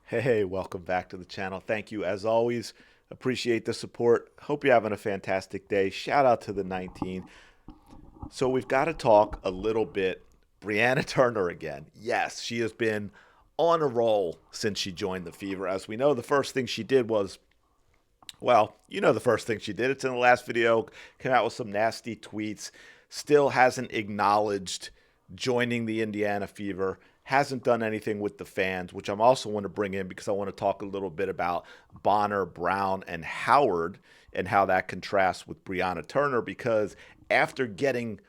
Hey, welcome back to the channel. Thank you as always. Appreciate the support. Hope you're having a fantastic day. Shout out to the 19. So we've got to talk a little bit. Brianna Turner again. Yes, she has been on a roll since she joined the Fever. As we know, the first thing she did was, well, you know the first thing she did. It's in the last video. Came out with some nasty tweets. Still hasn't acknowledged joining the Indiana Fever. Hasn't done anything with the fans, which I'm also want to bring in because I want to talk a little bit about Bonner, Brown, and Howard and how that contrasts with Brianna Turner. Because after getting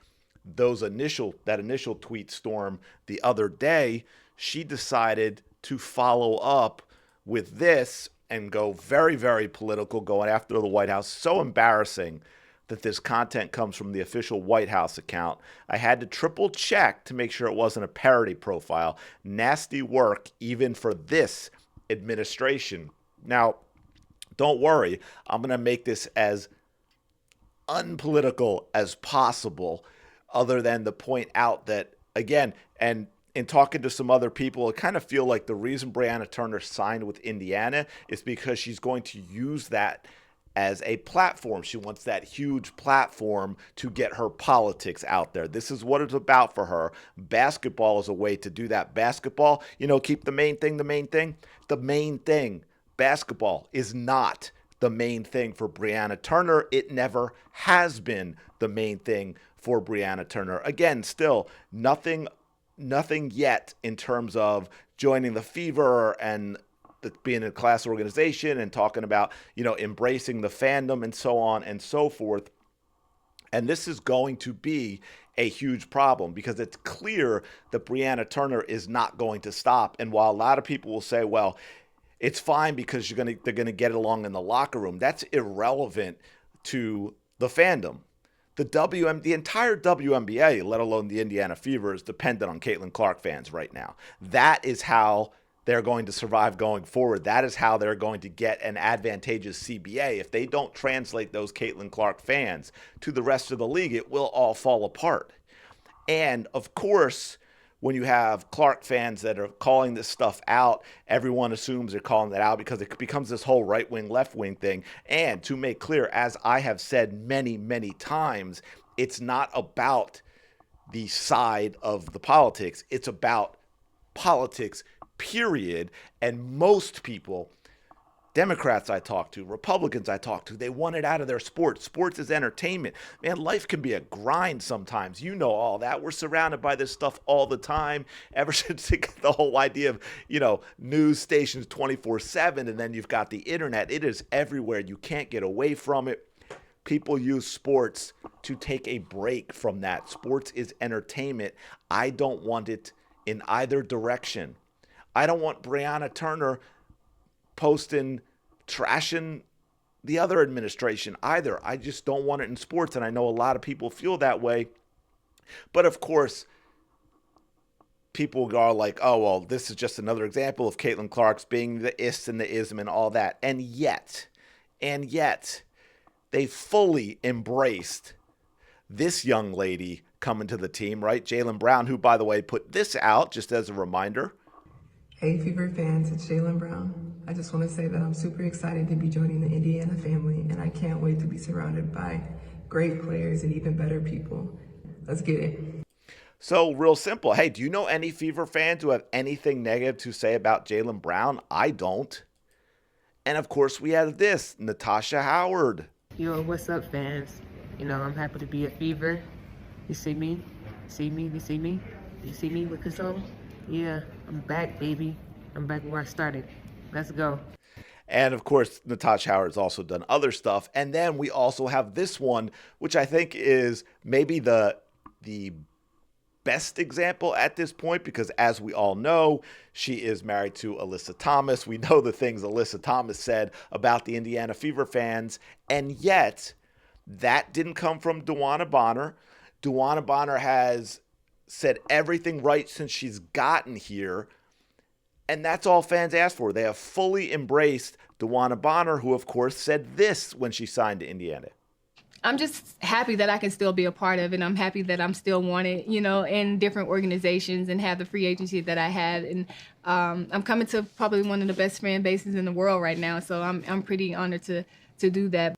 that initial tweet storm the other day, she decided to follow up with this and go very, very political, going after the White House. So embarrassing that this content comes from the official White House account. I had to triple check to make sure it wasn't a parody profile. Nasty work, even for this administration. Now, don't worry, I'm going to make this as unpolitical as possible, other than to point out that, again, and in talking to some other people, I kind of feel like the reason Brianna Turner signed with Indiana is because she's going to use that as a platform. She wants that huge platform to get her politics out there. This is what it's about for her. Basketball is a way to do that. Basketball, keep the main thing the main thing. The main thing, basketball, is not the main thing for Brianna Turner. It never has been the main thing for Brianna Turner. Again, still nothing yet in terms of joining the Fever and being a class organization and talking about, embracing the fandom and so on and so forth. And this is going to be a huge problem because it's clear that Brianna Turner is not going to stop. And while a lot of people will say, well, it's fine because they're gonna get along in the locker room, that's irrelevant to the fandom. The entire WNBA, let alone the Indiana Fever, is dependent on Caitlin Clark fans right now. That is how they're going to survive going forward. That is how they're going to get an advantageous CBA. If they don't translate those Caitlin Clark fans to the rest of the league, it will all fall apart. And of course, when you have Clark fans that are calling this stuff out, everyone assumes they're calling that out because it becomes this whole right wing, left wing thing. And to make clear, as I have said many, many times, it's not about the side of the politics. It's about politics, period. And most people, Democrats I talk to, Republicans I talk to, they want it out of their sports. Sports is entertainment. Man, life can be a grind sometimes. You know all that. We're surrounded by this stuff all the time. Ever since the whole idea of, news stations 24/7, and then you've got the internet. It is everywhere. You can't get away from it. People use sports to take a break from that. Sports is entertainment. I don't want it in either direction. I don't want Brianna Turner posting, trashing the other administration either. I just don't want it in sports, and I know a lot of people feel that way. But of course, people are like, oh, well, this is just another example of Caitlin Clark's being the is and the ism and all that. And yet, they fully embraced this young lady coming to the team, right? Jaylen Brown, who, by the way, put this out just as a reminder. Hey Fever fans, it's Jaylen Brown. I just want to say that I'm super excited to be joining the Indiana family, and I can't wait to be surrounded by great players and even better people. Let's get it. So, real simple. Hey, do you know any Fever fans who have anything negative to say about Jaylen Brown? I don't. And of course, we have this, Natasha Howard. Yo, what's up, fans? I'm happy to be a Fever. You see me? See me? You see me? You see me with Console? Yeah, I'm back, baby. I'm back where I started. Let's go. And of course, Natasha Howard's also done other stuff. And then we also have this one, which I think is maybe the best example at this point, because as we all know, she is married to Alyssa Thomas. We know the things Alyssa Thomas said about the Indiana Fever fans, and yet that didn't come from Dewanna Bonner. Dewanna Bonner has said everything right since she's gotten here, and that's all fans asked for. They have fully embraced Dewanna Bonner, who of course said this when she signed to Indiana. I'm just happy that I can still be a part of it. I'm happy that I'm still wanted, in different organizations and have the free agency that I had. And I'm coming to probably one of the best fan bases in the world right now. So I'm pretty honored to do that.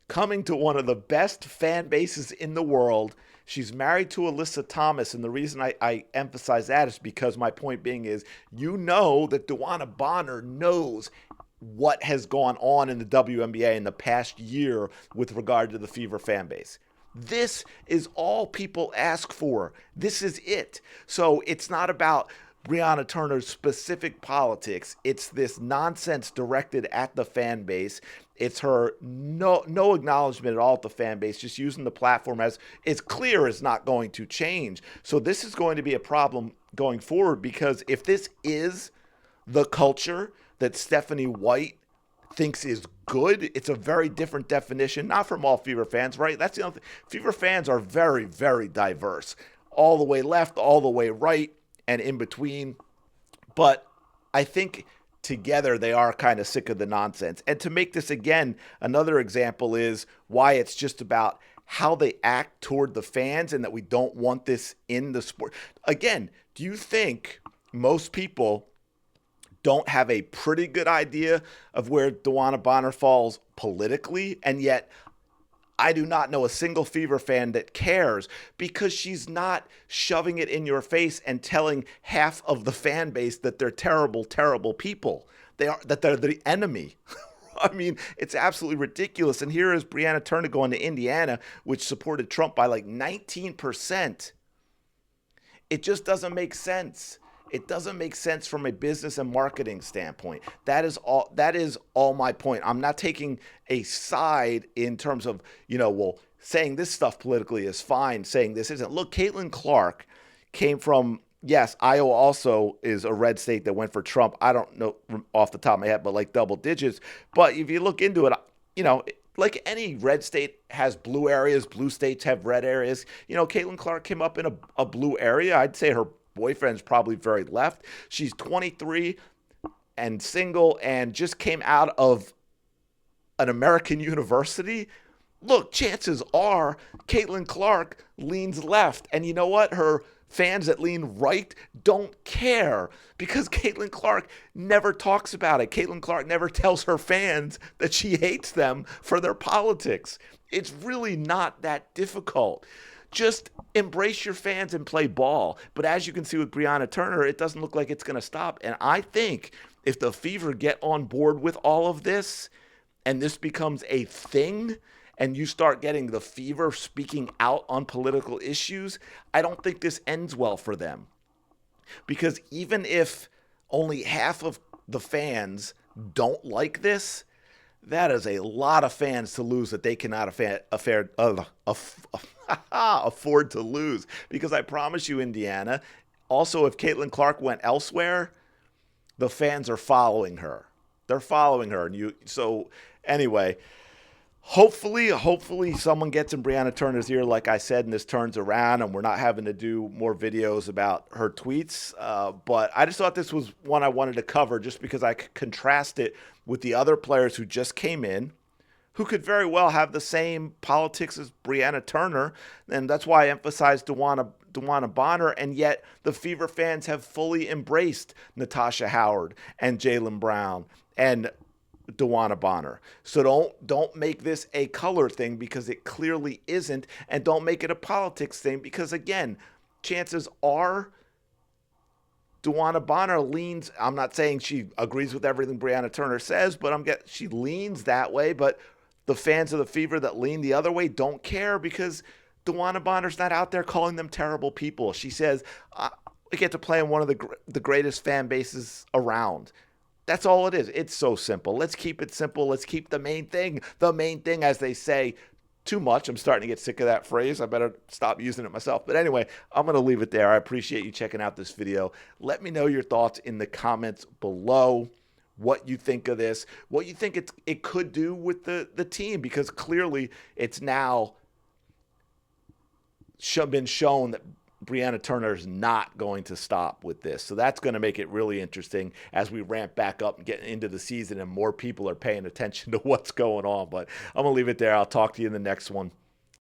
Coming to one of the best fan bases in the world. She's married to Alyssa Thomas, and the reason I emphasize that is because my point being is, that Dewanna Bonner knows what has gone on in the WNBA in the past year with regard to the Fever fan base. This is all people ask for. This is it. So it's not about Brianna Turner's specific politics. It's this nonsense directed at the fan base. It's her no acknowledgement at all at the fan base, just using the platform as it's clear is not going to change. So this is going to be a problem going forward, because if this is the culture that Stephanie White thinks is good, it's a very different definition, not from all Fever fans, right? That's the other thing. Fever fans are very, very diverse, all the way left, all the way right, and in between. But I think together they are kind of sick of the nonsense. And to make this again, another example is why it's just about how they act toward the fans and that we don't want this in the sport. Again, do you think most people don't have a pretty good idea of where Dewanna Bonner falls politically? And yet I do not know a single Fever fan that cares, because she's not shoving it in your face and telling half of the fan base that they're terrible, terrible people. That they're the enemy. I mean, it's absolutely ridiculous. And here is Brianna Turner going to Indiana, which supported Trump by like 19%. It just doesn't make sense. It doesn't make sense from a business and marketing standpoint. That is all my point. I'm not taking a side in terms of, saying this stuff politically is fine, saying this isn't. Look, Caitlin Clark came from, yes, Iowa also is a red state that went for Trump. I don't know off the top of my head, but like double digits. But if you look into it, like any red state has blue areas, blue states have red areas. Caitlin Clark came up in a blue area. I'd say her boyfriend's probably very left. She's 23 and single and just came out of an American university. Look, chances are Caitlin Clark leans left. And you know what? Her fans that lean right don't care, because Caitlin Clark never talks about it. Caitlin Clark never tells her fans that she hates them for their politics. It's really not that difficult. Just embrace your fans and play ball. But as you can see with Brianna Turner, it doesn't look like it's going to stop. And I think if the Fever get on board with all of this and this becomes a thing and you start getting the Fever speaking out on political issues, I don't think this ends well for them. Because even if only half of the fans don't like this, that is a lot of fans to lose that they cannot afford to lose. Because I promise you, Indiana, also if Caitlin Clark went elsewhere, the fans are following her. They're following her. So anyway, hopefully someone gets in Brianna Turner's ear, like I said, and this turns around and we're not having to do more videos about her tweets. But I just thought this was one I wanted to cover just because I could contrast it with the other players who just came in, who could very well have the same politics as Brianna Turner. And that's why I emphasized Dewanna Bonner. And yet the Fever fans have fully embraced Natasha Howard and Jaylen Brown and Dewanna Bonner. So don't make this a color thing, because it clearly isn't, and don't make it a politics thing, because again, chances are Dewanna Bonner leans, I'm not saying she agrees with everything Brianna Turner says, but she leans that way, but the fans of the Fever that lean the other way don't care, because Dewanna Bonner's not out there calling them terrible people. She says, I get to play in one of the greatest fan bases around. That's all it is. It's so simple. Let's keep it simple. Let's keep the main thing, as they say. Too much. I'm starting to get sick of that phrase. I better stop using it myself. But anyway, I'm going to leave it there. I appreciate you checking out this video. Let me know your thoughts in the comments below, what you think of this, what you think it could do with the team, because clearly it's now been shown that Brianna Turner is not going to stop with this. So that's going to make it really interesting as we ramp back up and get into the season and more people are paying attention to what's going on. But I'm going to leave it there. I'll talk to you in the next one.